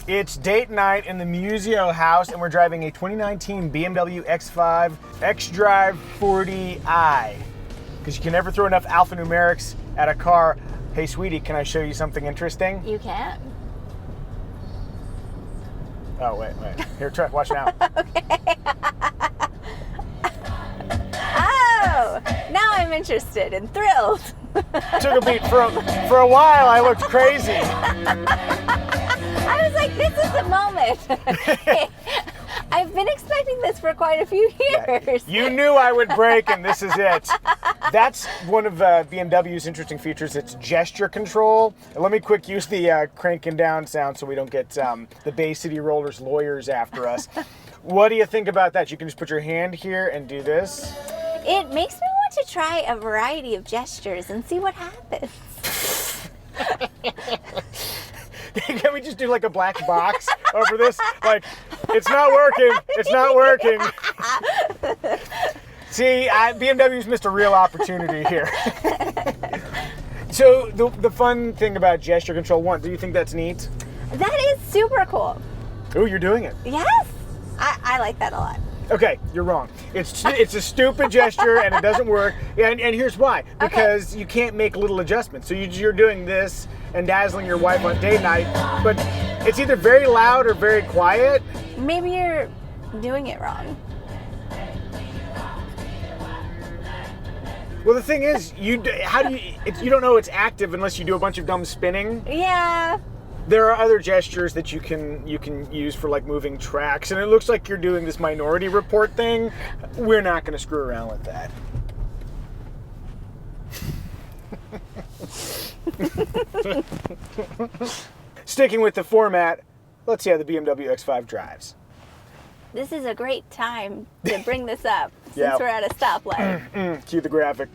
It's date night in the Muzio house, and we're driving a 2019 BMW X5 XDrive 40i. Because you can never throw enough alphanumerics at a car. Hey, sweetie, can I show you something interesting? You can. Oh, wait. Here, try. Watch now. Okay. Oh, now I'm interested and thrilled. Took a beat. For a while, I looked crazy. I was like, this is the moment. I've been expecting this for quite a few years. Yeah, you knew I would break, and this is it. That's one of BMW's interesting features. It's gesture control. And let me quick use the cranking down sound so we don't get the Bay City Rollers lawyers after us. What do you think about that? You can just put your hand here and do this. It makes me want to try a variety of gestures and see what happens. Can we just do like a black box over this? Like, it's not working. It's not working. See, BMW's missed a real opportunity here. So the fun thing about gesture control, one, do you think that's neat? That is super cool. Oh, you're doing it. Yes, I like that a lot. Okay, you're wrong. It's a stupid gesture and it doesn't work. And here's why. Because you can't make little adjustments. So you're doing this and dazzling your wife on date night, but it's either very loud or very quiet. Maybe you're doing it wrong. Well, the thing is, you don't know it's active unless you do a bunch of dumb spinning. Yeah. There are other gestures that you can use for like moving tracks, and it looks like you're doing this Minority Report thing. We're not going to screw around with that. Sticking with the format, let's see how the BMW X5 drives. This is a great time to bring this up since Yeah. we're at a stoplight. Cue the graphic.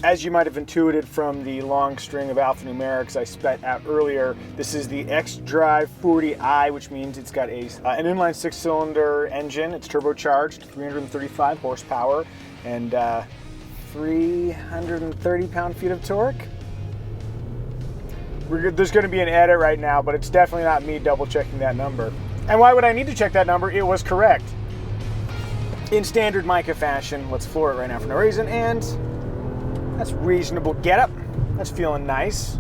As you might have intuited from the long string of alphanumerics I spat out earlier, this is the XDrive 40i, which means it's got an inline 6-cylinder engine. It's turbocharged, 335 horsepower, and 330 pound-feet of torque. There's going to be an edit right now, but it's definitely not me double-checking that number. And why would I need to check that number? It was correct. In standard Micah fashion, let's floor it right now for no reason, and that's reasonable getup. That's feeling nice.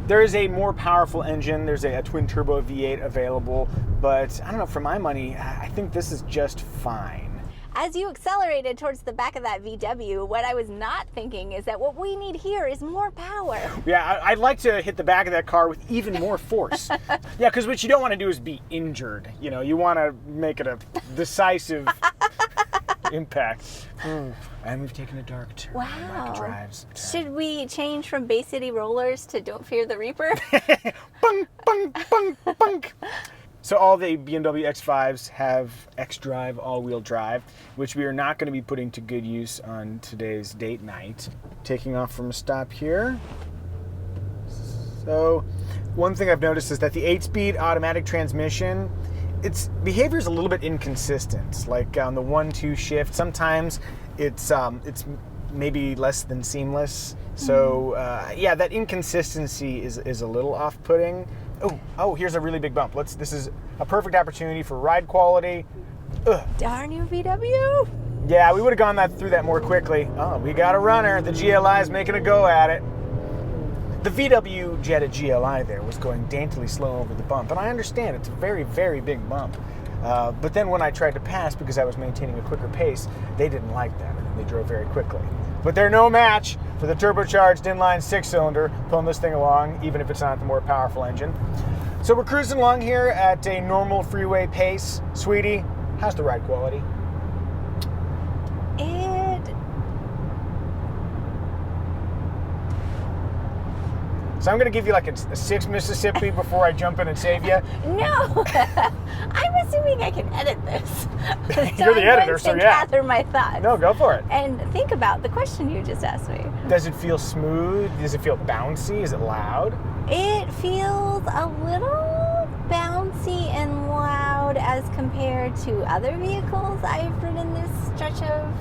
There is a more powerful engine. There's a twin turbo V8 available, but I don't know, for my money, I think this is just fine. As you accelerated towards the back of that VW, what I was not thinking is that what we need here is more power. Yeah, I'd like to hit the back of that car with even more force. Yeah, because what you don't want to do is be injured. You know, you want to make it a decisive impact. And we've taken a dark turn. Wow. Micah drives. Should we change from Bay City Rollers to Don't Fear the Reaper? Bung, bung, bung, bung. So all the BMW X5s have XDrive all-wheel drive, which we are not going to be putting to good use on today's date night. Taking off from a stop here. So one thing I've noticed is that the 8-speed automatic transmission, its behavior is a little bit inconsistent. Like on the 1-2 shift, sometimes it's maybe less than seamless. So yeah, that inconsistency is a little off-putting. Oh, here's a really big bump. This is a perfect opportunity for ride quality. Ugh. Darn you, VW. Yeah, we would have gone through that more quickly. Oh, we got a runner. The GLI is making a go at it. The VW Jetta GLI there was going daintily slow over the bump, and I understand it's a very, very big bump. But then when I tried to pass because I was maintaining a quicker pace, they didn't like that, and they drove very quickly. But they're no match for the turbocharged inline 6-cylinder pulling this thing along, even if it's not the more powerful engine. So we're cruising along here at a normal freeway pace. Sweetie, how's the ride quality? So I'm going to give you like a 6 Mississippi before I jump in and save you. No, I'm assuming I can edit this. You're the editor, so yeah. Gather my thoughts. No, go for it. And think about the question you just asked me. Does it feel smooth? Does it feel bouncy? Is it loud? It feels a little bouncy and loud as compared to other vehicles I've ridden this stretch of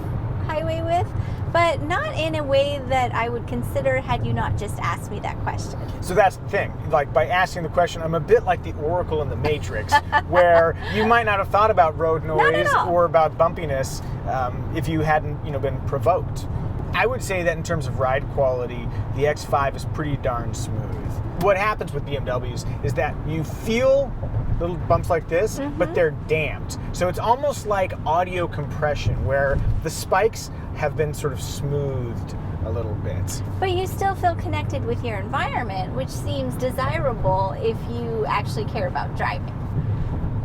highway with, but not in a way that I would consider had you not just asked me that question. So that's the thing. Like, by asking the question, I'm a bit like the Oracle in the Matrix, where you might not have thought about road noise or about bumpiness if you hadn't, been provoked. I would say that in terms of ride quality, the X5 is pretty darn smooth. What happens with BMWs is that you feel little bumps like this, but they're damped. So it's almost like audio compression, where the spikes have been sort of smoothed a little bit. But you still feel connected with your environment, which seems desirable if you actually care about driving.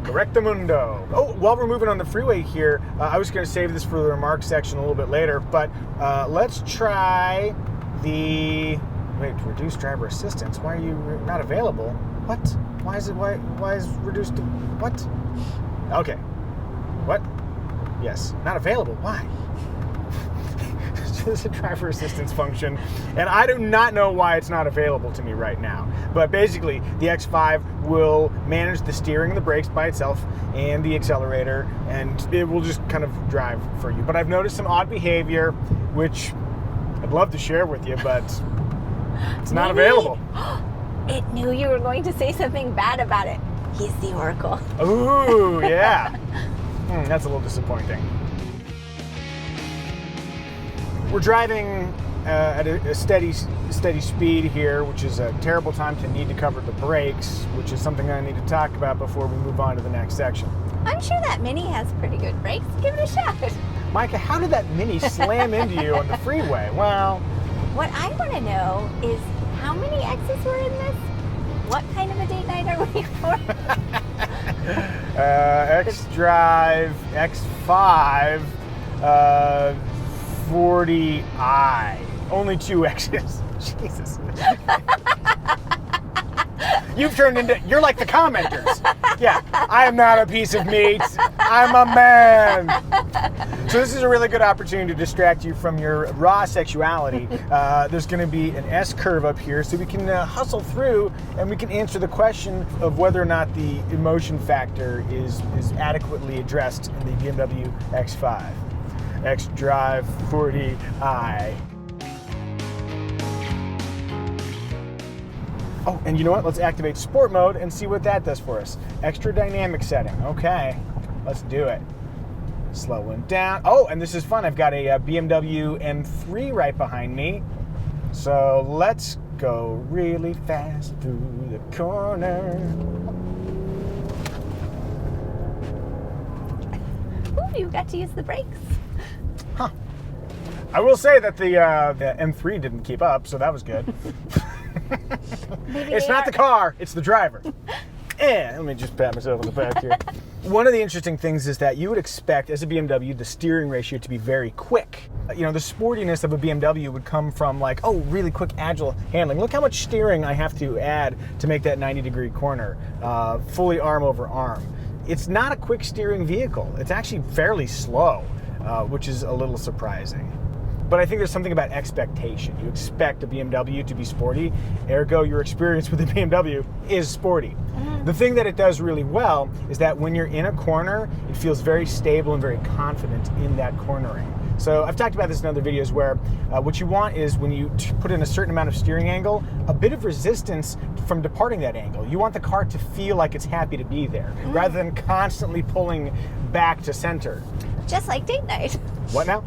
Correctamundo. Oh, while we're moving on the freeway here, I was going to save this for the remarks section a little bit later, but let's try the... Wait, reduced driver assistance. Why are you not available? What? Why is reduced to... What? Okay. What? Yes. Not available. Why? There's a driver assistance function, and I do not know why it's not available to me right now. But basically, the X5 will manage the steering and the brakes by itself and the accelerator, and it will just kind of drive for you. But I've noticed some odd behavior, which I'd love to share with you, but it's not available. It knew you were going to say something bad about it. He's the Oracle. Ooh, yeah. That's a little disappointing. We're driving at a steady speed here, which is a terrible time to need to cover the brakes, which is something I need to talk about before we move on to the next section. I'm sure that Mini has pretty good brakes. Give it a shot. Micah, how did that Mini slam into you on the freeway? Well... What I want to know is how many X's were in this? What kind of a date night are we for? XDrive, X5, 40i. Only 2 X's. Jesus. You've turned into... You're like the commenters. Yeah, I am not a piece of meat. I'm a man. So this is a really good opportunity to distract you from your raw sexuality. There's going to be an S curve up here, so we can hustle through and we can answer the question of whether or not the emotion factor is adequately addressed in the BMW X5. XDrive 40i. Oh, and you know what? Let's activate sport mode and see what that does for us. Extra dynamic setting. Okay, let's do it. Slowing down. Oh, and this is fun. I've got a BMW M3 right behind me. So let's go really fast through the corner. Ooh, you got to use the brakes. Huh. I will say that the M3 didn't keep up, so that was good. It's not the car, it's the driver. Let me just pat myself on the back here. One of the interesting things is that you would expect, as a BMW, the steering ratio to be very quick. The sportiness of a BMW would come from like, oh, really quick, agile handling. Look how much steering I have to add to make that 90-degree corner, fully arm over arm. It's not a quick steering vehicle. It's actually fairly slow, which is a little surprising. But I think there's something about expectation. You expect a BMW to be sporty, ergo your experience with a BMW is sporty. The thing that it does really well is that when you're in a corner, it feels very stable and very confident in that cornering. So I've talked about this in other videos where what you want is when you put in a certain amount of steering angle, a bit of resistance from departing that angle. You want the car to feel like it's happy to be there, rather than constantly pulling back to center. Just like date night. What now?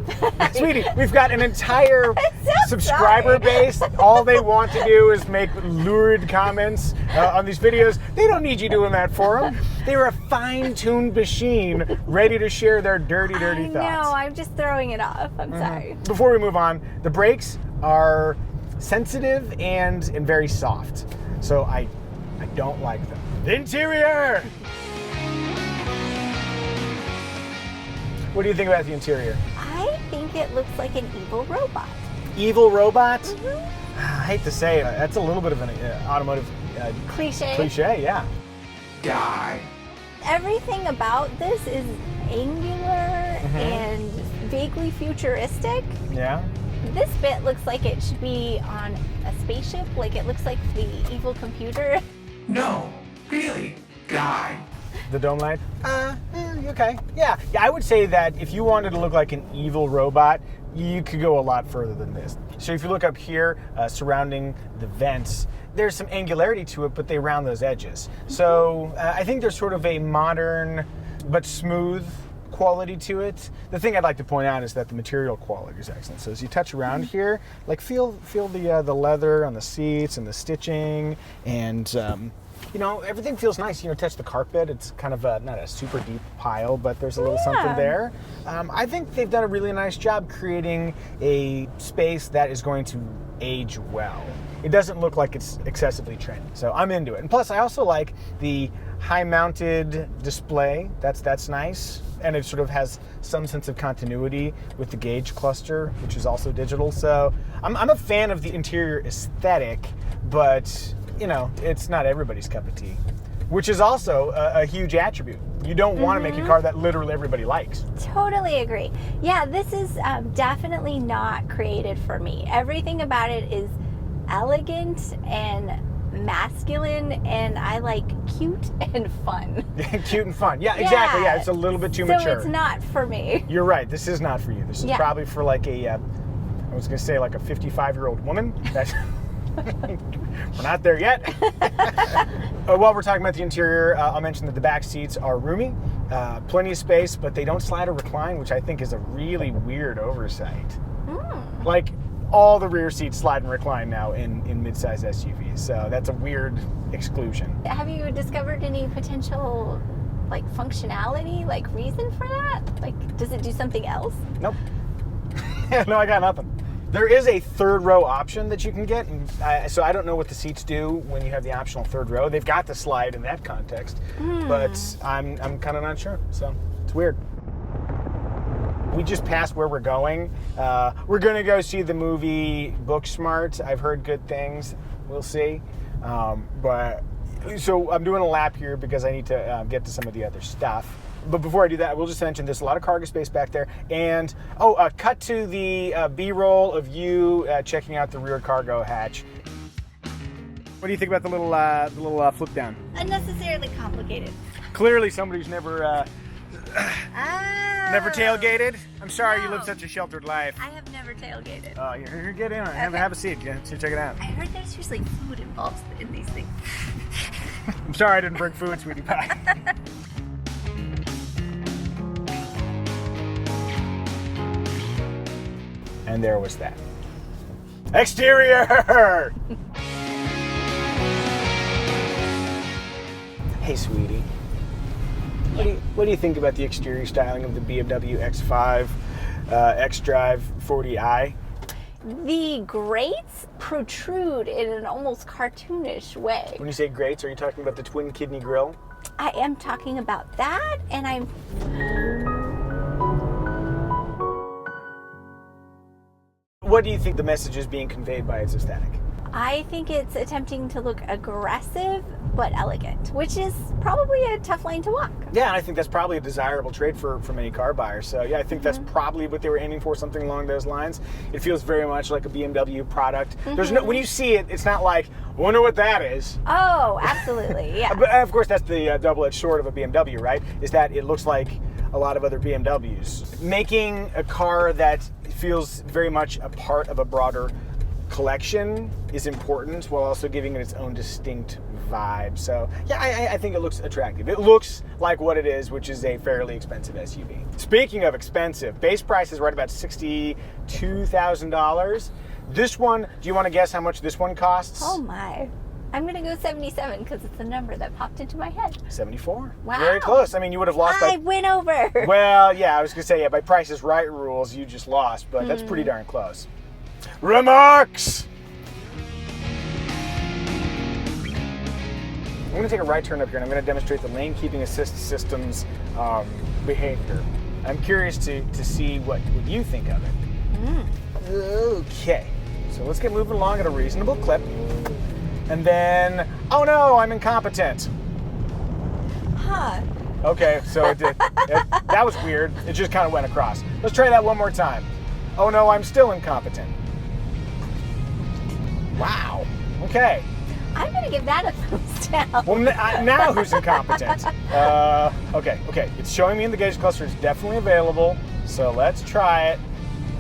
Sweetie, we've got an entire subscriber base. All they want to do is make lurid comments on these videos. They don't need you doing that for them. They're a fine-tuned machine ready to share their dirty thoughts. No, I'm just throwing it off. I'm sorry. Before we move on, the brakes are sensitive and very soft. So I don't like them. Interior! What do you think about the interior? I think it looks like an evil robot. Evil robot? I hate to say it, that's a little bit of an automotive Cliche, yeah. Die. Everything about this is angular and vaguely futuristic. Yeah. This bit looks like it should be on a spaceship. Like it looks like the evil computer. No, really, die. The dome light? Okay. Yeah, I would say that if you wanted to look like an evil robot, you could go a lot further than this. So if you look up here, surrounding the vents, there's some angularity to it, but they round those edges. So I think there's sort of a modern but smooth quality to it. The thing I'd like to point out is that the material quality is excellent. So as you touch around here, like feel the leather on the seats and the stitching, and you know, everything feels nice. You know, touch the carpet. It's kind of not a super deep pile, but there's a little something there. I think they've done a really nice job creating a space that is going to age well. It doesn't look like it's excessively trendy, so I'm into it. And plus, I also like the high-mounted display. That's nice, and it sort of has some sense of continuity with the gauge cluster, which is also digital. So I'm a fan of the interior aesthetic, but you know, it's not everybody's cup of tea, which is also a huge attribute. You don't want to make a car that literally everybody likes. Totally agree. Yeah, this is definitely not created for me. Everything about it is elegant and masculine, and I like cute and fun. Cute and fun. Yeah, exactly. Yeah, it's a little bit too mature. So it's not for me. You're right. This is not for you. This is probably for like I was going to say like a 55-year-old woman. That's we're not there yet. While we're talking about the interior, I'll mention that the back seats are roomy, plenty of space, but they don't slide or recline, which I think is a really weird oversight. Like, all the rear seats slide and recline now in midsize SUVs, so that's a weird exclusion. Have you discovered any potential like functionality, like reason for that? Like, does it do something else? Nope. No, I got nothing. There is a third row option that you can get, and so I don't know what the seats do when you have the optional third row. They've got the slide in that context, but I'm kind of not sure, so it's weird. We just passed where we're going. We're going to go see the movie Booksmart. I've heard good things. We'll see. So I'm doing a lap here because I need to get to some of the other stuff. But before I do that, we'll just mention there's a lot of cargo space back there. And, cut to the B-roll of you checking out the rear cargo hatch. What do you think about the little flip down? Unnecessarily complicated. Clearly somebody who's never tailgated. I'm sorry you live such a sheltered life. I have never tailgated. Oh, here, get in. Okay. Have a seat. Check it out. I heard there's usually food involved in these things. I'm sorry I didn't bring food, sweetie pie. And there was that. Exterior! Hey, sweetie. What do you think about the exterior styling of the BMW X5 XDrive 40i? The grates protrude in an almost cartoonish way. When you say grates, are you talking about the twin kidney grille? I am talking about that, and I'm... What do you think the message is being conveyed by its aesthetic? I think it's attempting to look aggressive but elegant, which is probably a tough line to walk. Yeah, and I think that's probably a desirable trait for many car buyers. So yeah, I think that's probably what they were aiming for, something along those lines. It feels very much like a BMW product. There's no, when you see it, it's not like, I wonder what that is. Oh, absolutely, yeah. But of course, that's the double-edged sword of a BMW, right? Is that it looks like a lot of other BMWs. Making a car that feels very much a part of a broader collection is important, while also giving it its own distinct vibe. So yeah, I think it looks attractive. It looks like what it is, which is a fairly expensive SUV. Speaking of expensive, base price is right about $62,000. This one, do you want to guess how much this one costs? Oh my. I'm going to go 77 because it's the number that popped into my head. 74. Wow. Very close. I mean, you would have lost I went over. Well, yeah, I was going to say, yeah, by Price is Right rules, you just lost, but that's pretty darn close. Remarks! I'm going to take a right turn up here, and I'm going to demonstrate the lane keeping assist system's behavior. I'm curious to see what you think of it. Okay, so let's get moving along at a reasonable clip. And then, oh no, I'm incompetent. Huh. Okay, so it did. That was weird. It just kind of went across. Let's try that one more time. Oh no, I'm still incompetent. Wow. Okay. I'm going to give that a thumbs down. Well, now who's incompetent? Okay. It's showing me in the gauge cluster it's definitely available. So let's try it.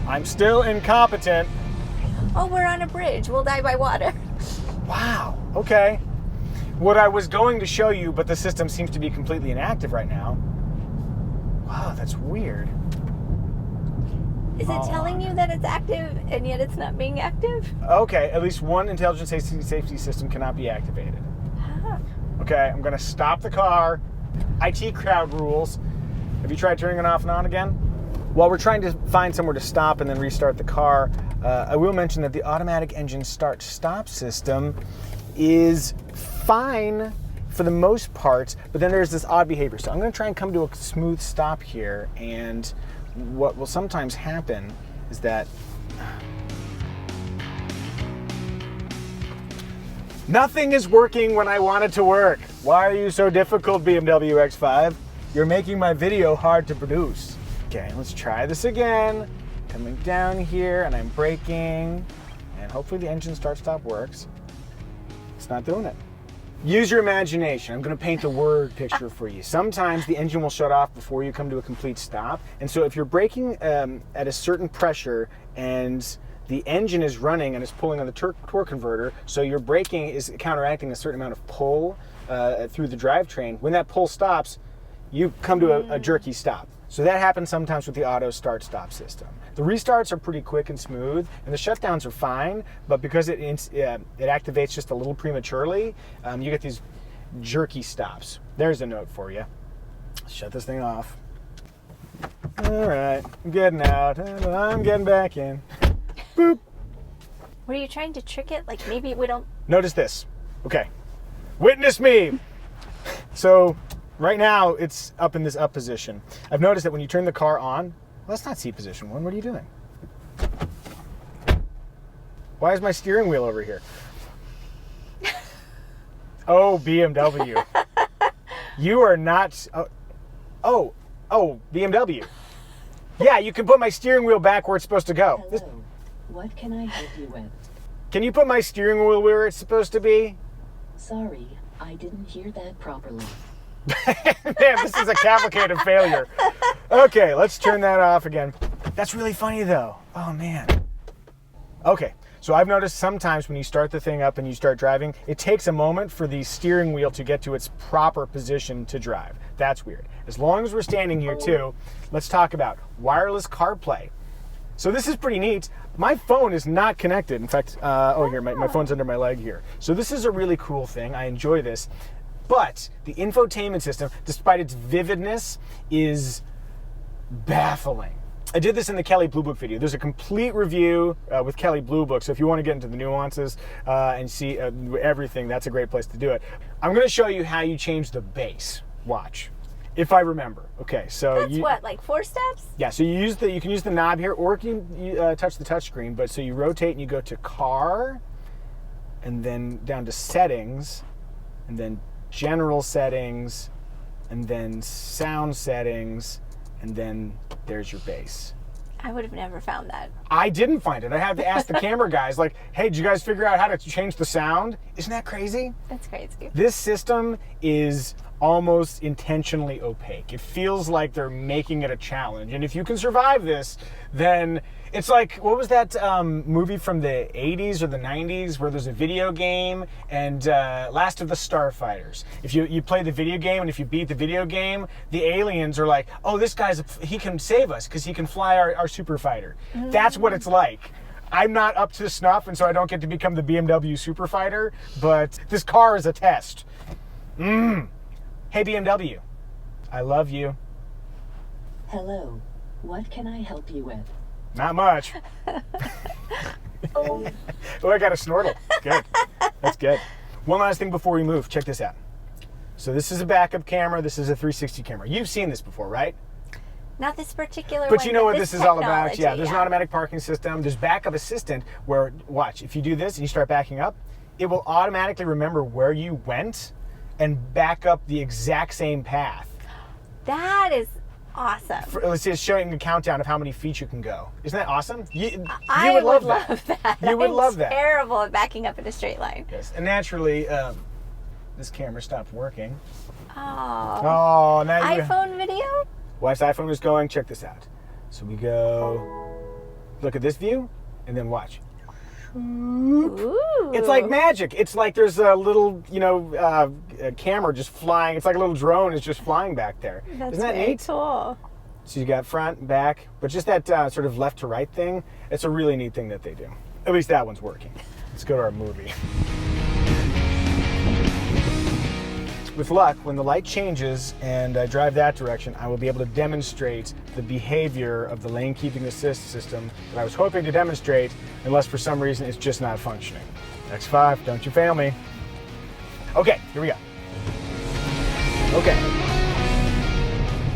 I'm still incompetent. Oh, we're on a bridge. We'll die by water. Wow. Okay. What I was going to show you, but the system seems to be completely inactive right now. Wow, that's weird. Is it telling you that it's active and yet it's not being active? Okay, at least one intelligent safety system cannot be activated. Huh. Okay, I'm gonna stop the car. IT crowd rules. Have you tried turning it off and on again? While we're trying to find somewhere to stop and then restart the car, I will mention that the automatic engine start-stop system is fine for the most part, but then there's this odd behavior. So I'm gonna try and come to a smooth stop here, and what will sometimes happen is that nothing is working when I want it to work. Why are you so difficult, BMW X5? You're making my video hard to produce. Okay, let's try this again. Coming down here, and I'm braking, and hopefully the engine start-stop works. It's not doing it. Use your imagination. I'm going to paint a word picture for you. Sometimes the engine will shut off before you come to a complete stop. And so if you're braking at a certain pressure and the engine is running and is pulling on the torque converter, so your braking is counteracting a certain amount of pull through the drivetrain. When that pull stops, you come to a jerky stop. So that happens sometimes with the auto start-stop system. The restarts are pretty quick and smooth, and the shutdowns are fine, but because it activates just a little prematurely, you get these jerky stops. There's a note for you. Shut this thing off. All right, I'm getting out, and I'm getting back in. Boop. Were you trying to trick it? Like maybe we don't... Notice this. Okay. Witness me. So right now it's up in this up position. I've noticed that when you turn the car on, well, that's not seat position 1. What are you doing? Why is my steering wheel over here? Oh, BMW. You are not... Oh, BMW. Yeah, you can put my steering wheel back where it's supposed to go. Hello. What can I help you with? Can you put my steering wheel where it's supposed to be? Sorry, I didn't hear that properly. Man, this is a cavalcade failure. Okay, let's turn that off again. That's really funny though. Oh man. Okay, so I've noticed sometimes when you start the thing up and you start driving, it takes a moment for the steering wheel to get to its proper position to drive. That's weird. As long as we're standing here too, let's talk about wireless CarPlay. So this is pretty neat. My phone is not connected. In fact, here, my phone's under my leg here. So this is a really cool thing. I enjoy this. But the infotainment system, despite its vividness, is baffling. I did this in the Kelley Blue Book video. There's a complete review with Kelley Blue Book, so if you want to get into the nuances and see everything, that's a great place to do it. I'm going to show you how you change the bass. Watch. If I remember. Okay, so That's what, like 4 steps? Yeah, so you can use the knob here, or you can touch the touch screen. But so you rotate and you go to car, and then down to settings, and then general settings, and then sound settings, and then there's your bass. I would have never found that. I didn't find it. I had to ask the camera guys, like, hey, did you guys figure out how to change the sound? Isn't that crazy? That's crazy. This system is almost intentionally opaque. It feels like they're making it a challenge. And if you can survive this, then it's like, what was that movie from the 80s or the 90s where there's a video game and Last of the Starfighters. If you play the video game and if you beat the video game, the aliens are like, oh, this guy's, he can save us because he can fly our super fighter. Mm. That's what it's like. I'm not up to snuff, and so I don't get to become the BMW super fighter, but this car is a test. Hey, BMW, I love you. Hello, what can I help you with? Not much. Oh, I got a snortle. Good. That's good. One last thing before we move. Check this out. So this is a backup camera. This is a 360 camera. You've seen this before, right? Not this particular one. But you know what this is all about. Yeah, there's an yeah. automatic parking system. There's backup assistant where, watch, if you do this and you start backing up, it will automatically remember where you went and back up the exact same path. That is awesome. It's just showing a countdown of how many feet you can go. Isn't that awesome? You I would love that. You would love that. Terrible at backing up in a straight line. Yes, and naturally, this camera stopped working. Oh. Oh, now you... iPhone video? Wife's iPhone is going. Check this out. So we go, look at this view, and then watch. Ooh. It's like magic. It's like there's a little, a camera just flying. It's like a little drone is just flying back there. That's Isn't that very neat? cool. So you got front, back, but just that sort of left to right thing. It's a really neat thing that they do. At least that one's working. Let's go to our movie. With luck, when the light changes and I drive that direction, I will be able to demonstrate the behavior of the lane keeping assist system that I was hoping to demonstrate, unless for some reason it's just not functioning. X5, don't you fail me. Okay, here we go. Okay.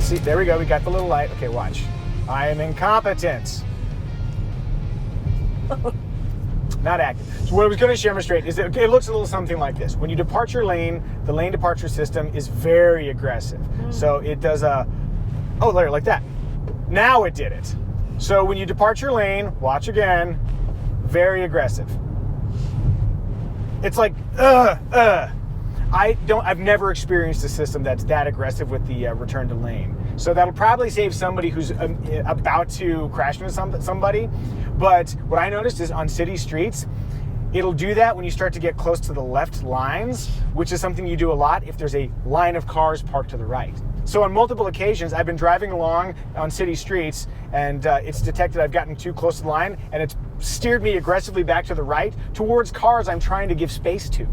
See, there we go, we got the little light. Okay, watch. I am incompetent. Not active. So what I was going to demonstrate is that it looks a little something like this. When you depart your lane, the lane departure system is very aggressive. So it does like that. Now it did it. So when you depart your lane, watch again, very aggressive. It's like, I've never experienced a system that's that aggressive with the return to lane. So that'll probably save somebody who's about to crash into somebody. But what I noticed is on city streets, it'll do that when you start to get close to the left lines, which is something you do a lot if there's a line of cars parked to the right. So on multiple occasions, I've been driving along on city streets and it's detected I've gotten too close to the line and it's steered me aggressively back to the right towards cars I'm trying to give space to.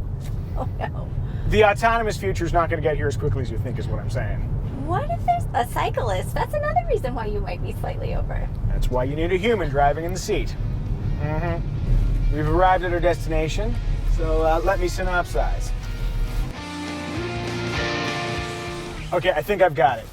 Oh no. The autonomous future is not going to get here as quickly as you think is what I'm saying. What if there's a cyclist? That's another reason why you might be slightly over. That's why you need a human driving in the seat. We've arrived at our destination, so let me synopsize. Okay, I think I've got it.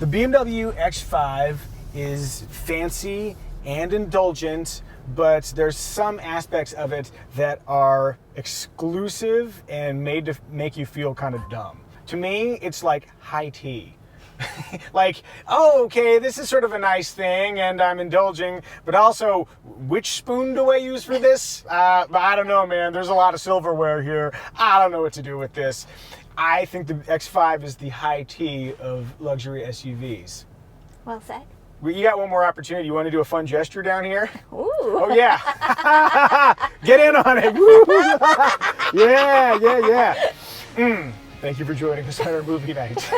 The BMW X5 is fancy and indulgent, but there's some aspects of it that are exclusive and made to make you feel kind of dumb. To me, it's like high tea. Like, oh, okay, this is sort of a nice thing and I'm indulging, but also, which spoon do I use for this? I don't know, man. There's a lot of silverware here. I don't know what to do with this. I think the X5 is the high tea of luxury SUVs. Well said. You got one more opportunity. You want to do a fun gesture down here? Ooh. Oh, yeah. Get in on it. Woo. Yeah. Thank you for joining us on our movie night.